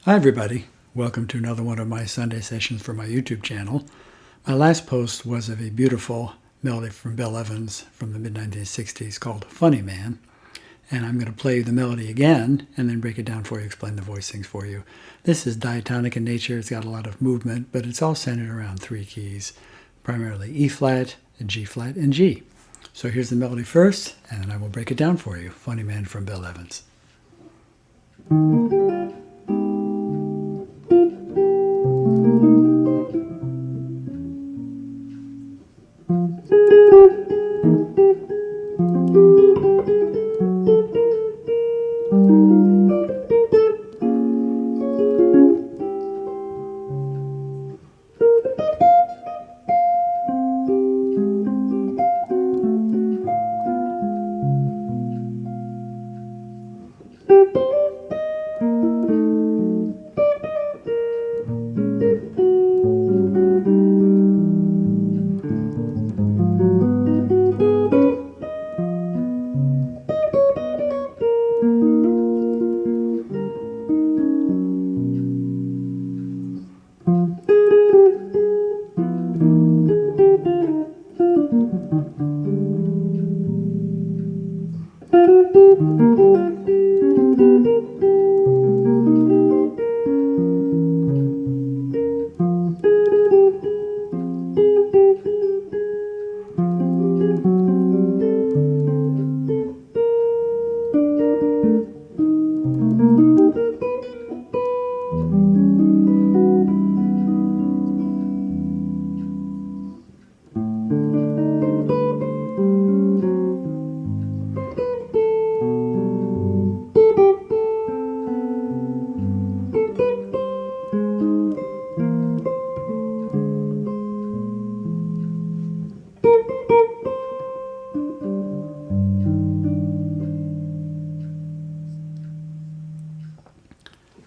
Hi everybody, welcome to another one of my Sunday sessions for my YouTube channel. My last post was of a beautiful melody from Bill Evans from the mid-1960s called Funny Man. And I'm going to play the melody again and then break it down for you, explain the voicings for you. This is diatonic in nature, it's got a lot of movement, but it's all centered around three keys, primarily E flat, G flat, and G. So here's the melody first, and then I will break it down for you. Funny Man from Bill Evans.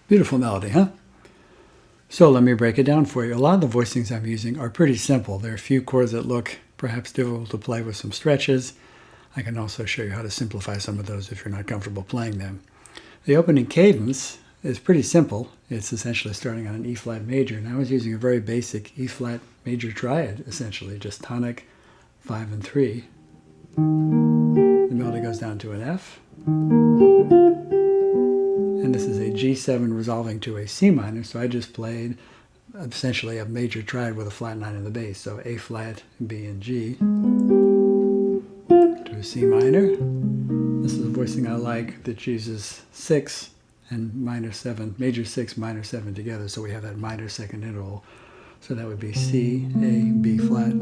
Beautiful melody, huh? So let me break it down for you. A lot of the voicings I'm using are pretty simple. There are a few chords that look perhaps difficult to play with some stretches. I can also show you how to simplify some of those if you're not comfortable playing them. The opening cadence is pretty simple. It's essentially starting on an E flat major, and I was using a very basic E flat major triad, essentially, just tonic, 5 and 3. The melody goes down to an F. And this is a G7 resolving to a C minor, so I just played essentially a major triad with a flat 9 in the bass. So A flat, B, and G to a C minor. This is a voicing I like that uses 6 and minor 7, major 6, minor 7 together, so we have that minor second interval. So that would be C, A, B flat.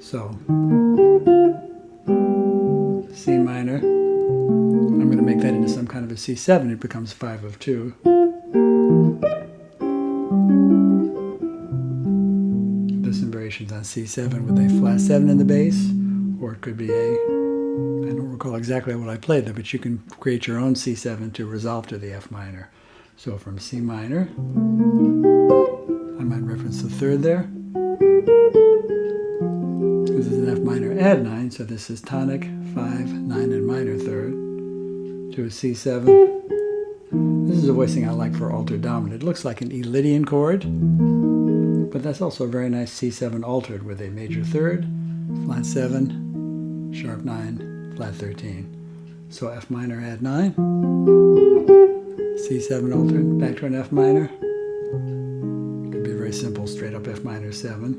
So C minor. I'm going to make that into some kind of a C7. It becomes 5 of 2. There's some variations on C7 with a flat 7 in the bass, or it could be I don't recall exactly what I played there, but you can create your own C7 to resolve to the F minor. So from C minor, I might reference the third there. This is an F minor add 9, so this is tonic, 5, 9, and minor third. To a C7. This is a voicing I like for altered dominant. It looks like an E Lydian chord, but that's also a very nice C7 altered with a major third, flat 7, sharp 9, flat 13. So F minor add 9, C7 altered, back to an F minor. It could be very simple, straight up F minor 7.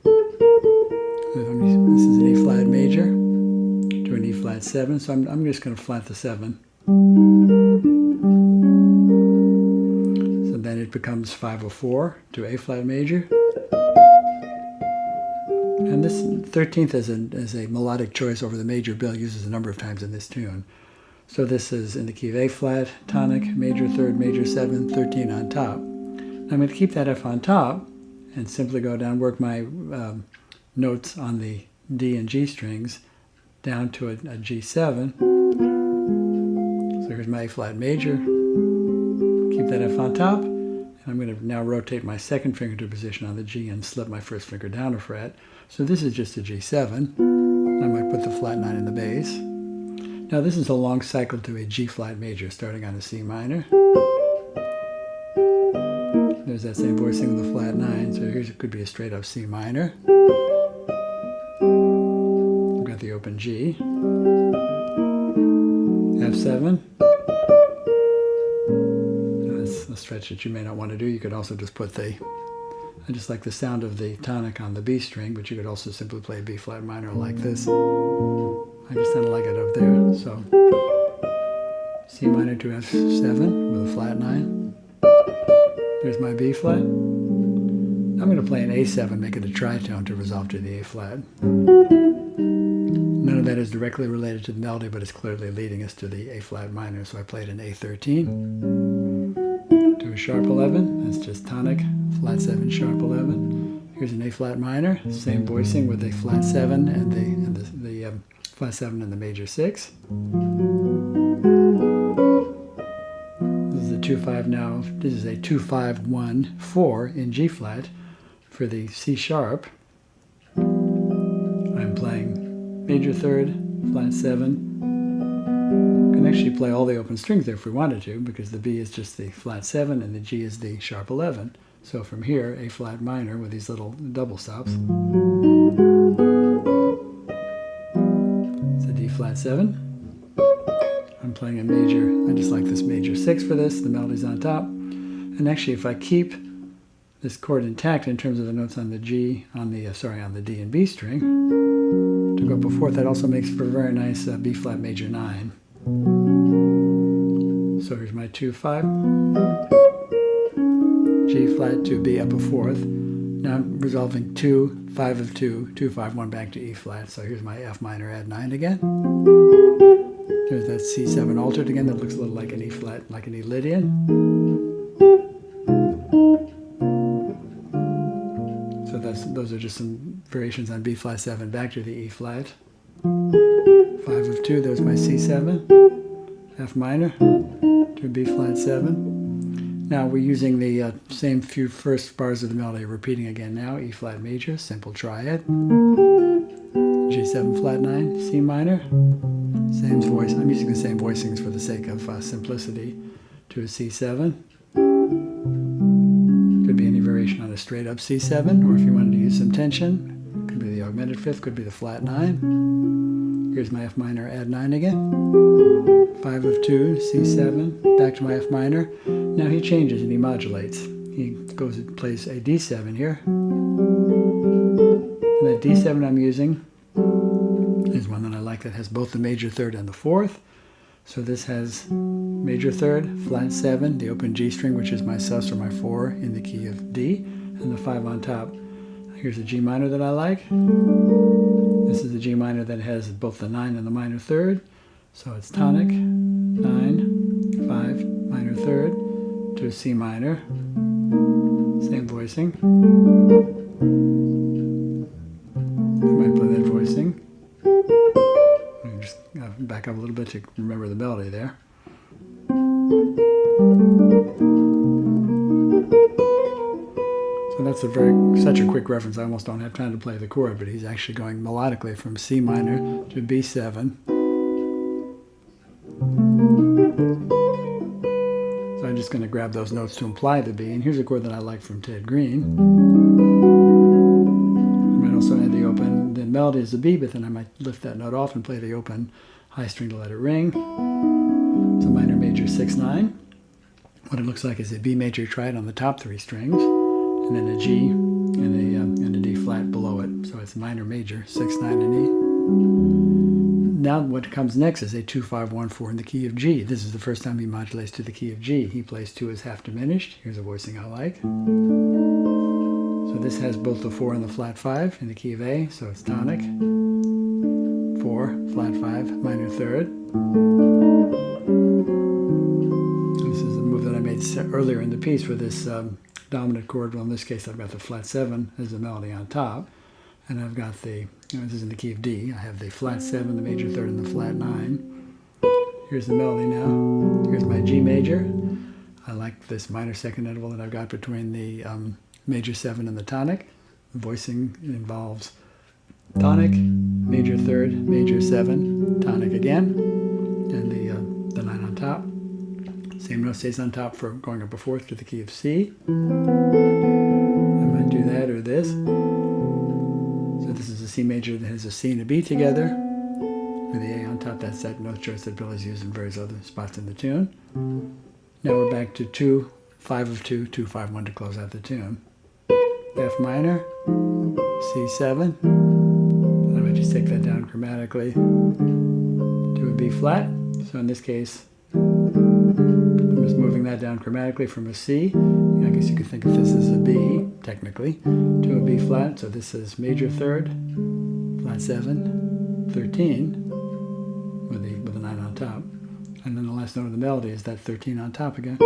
This is an E flat major to an E flat 7, so I'm just going to flat the 7. So then it becomes 5/4 to A flat major. And this 13th is a melodic choice over the major Bill uses a number of times in this tune. So this is in the key of A flat, tonic, major third, major 7, 13 on top. I'm going to keep that F on top and simply go down, work my notes on the D and G strings down to a G7. So here's my A flat major. Keep that F on top. And I'm going to now rotate my second finger to position on the G and slip my first finger down a fret. So this is just a G7. I might put the flat 9 in the bass. Now this is a long cycle to a G flat major, starting on a C minor. There's that same voicing with the flat 9. So here's, it could be a straight up C minor. I've got the open G. F7. That's a stretch that you may not want to do. You could also just put the, I just like the sound of the tonic on the B string, but you could also simply play a B flat minor like this. I just kind of like it up there. So C minor to F7 with a flat 9. There's my B flat. I'm going to play an A7, make it a tritone to resolve to the A flat. None of that is directly related to the melody, but it's clearly leading us to the A flat minor. So I played an A13 to a sharp 11. That's just tonic, flat 7, sharp 11. Here's an A flat minor, same voicing with a flat 7 and the flat 7 and the major 6. This is a 2-5 now. This is a 2-5-1-4 in G flat for the C sharp. I'm playing major 3rd, flat 7. You can actually play all the open strings there if we wanted to, because the B is just the flat 7 and the G is the sharp 11. So from here, A flat minor with these little double stops. It's a D flat 7. I'm playing a major, I just like this major 6 for this, the melody's on top. And actually if I keep this chord intact in terms of the notes on the G, on the D and B string, to go up a 4th, that also makes for a very nice B flat major 9. So here's my 2-5, G flat to B up a 4th. Now I'm resolving 2, 5 of 2, 2, 5, 1 back to E flat. So here's my F minor add 9 again. There's that C7 altered again that looks a little like an E flat, like an E Lydian. So those are just some variations on B flat 7 back to the E flat. 5 of 2, there's my C7, F minor to B flat 7. Now we're using the same few first bars of the melody, repeating again now. E flat major, simple triad. G7 flat 9, C minor. Same voice. I'm using the same voicings for the sake of simplicity. To a C7. Could be any variation on a straight up C7, or if you wanted to use some tension, could be the augmented 5th, could be the flat 9. Here's my F minor add 9 again. 5 of 2, C7, back to my F minor. Now he changes and he modulates. He goes and plays a D7 here. And that D7 I'm using is one that I like that has both the major 3rd and the 4th. So this has major 3rd, flat 7, the open G string, which is my sus or my 4 in the key of D, and the 5 on top. Here's a G minor that I like. This is the G minor that has both the 9 and the minor 3rd. So it's tonic, 9, 5, minor 3rd, to a C minor. Same voicing. I might play that voicing. Let me just back up a little bit to remember the melody there. So that's such a quick reference, I almost don't have time to play the chord, but he's actually going melodically from C minor to B7. So I'm just going to grab those notes to imply the B, and here's a chord that I like from Ted Green. I might also add the open, the melody is a B, but then I might lift that note off and play the open high string to let it ring. It's a minor major 6-9. What it looks like is a B major triad on the top 3 strings, and then a G and a D flat below it. So it's minor major 6-9 and E. Now what comes next is a 2-5-1-4 in the key of G. This is the first time he modulates to the key of G. He plays 2 as half diminished. Here's a voicing I like. So this has both the 4 and the flat 5 in the key of A, so it's tonic. 4, flat 5, minor 3rd. This is the move that I made earlier in the piece for this dominant chord. Well, in this case, I've got the flat 7 as the melody on top. And I've got the, this is in the key of D. I have the flat 7, the major 3rd, and the flat 9. Here's the melody now. Here's my G major. I like this minor second interval that I've got between the major 7 and the tonic. The voicing involves tonic, major 3rd, major 7, tonic again, and the 9 on top. Same note stays on top for going up a fourth to the key of C. I might do that or this. So this is a C major that has a C and a B together. With the A on top, that's that note choice that Billy's used in various other spots in the tune. Now we're back to 2, 5 of 2, 2, 5, 1 to close out the tune. F minor, C7. I might just take that down chromatically to a B flat. So in this case, I'm just moving that down chromatically from a C. I guess you could think of this as a B, technically, to a B flat. So this is major third, flat 7, 13, with a 9 on top. And then the last note of the melody is that 13 on top again.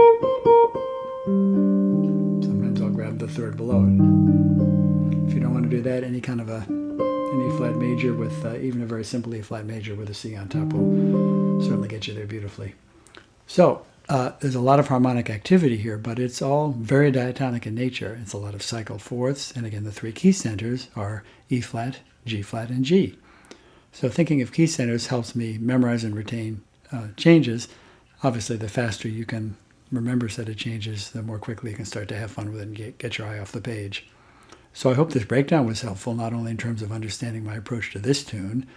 Sometimes I'll grab the third below it. If you don't want to do that, any kind of an E flat major with even a very simple E flat major with a C on top will certainly get you there beautifully. So there's a lot of harmonic activity here, but it's all very diatonic in nature. It's a lot of cycled fourths, and again, the three key centers are E flat, G flat, and G. So thinking of key centers helps me memorize and retain changes. Obviously, the faster you can remember a set of changes, the more quickly you can start to have fun with it and get your eye off the page. So I hope this breakdown was helpful, not only in terms of understanding my approach to this tune,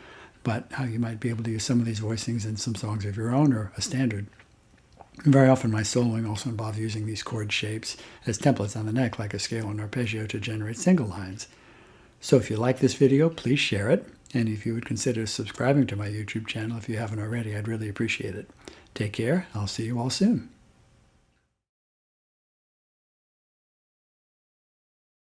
but how you might be able to use some of these voicings in some songs of your own or a standard. And very often my soloing also involves using these chord shapes as templates on the neck, like a scale and arpeggio, to generate single lines. So if you like this video, please share it. And if you would consider subscribing to my YouTube channel if you haven't already, I'd really appreciate it. Take care. I'll see you all soon.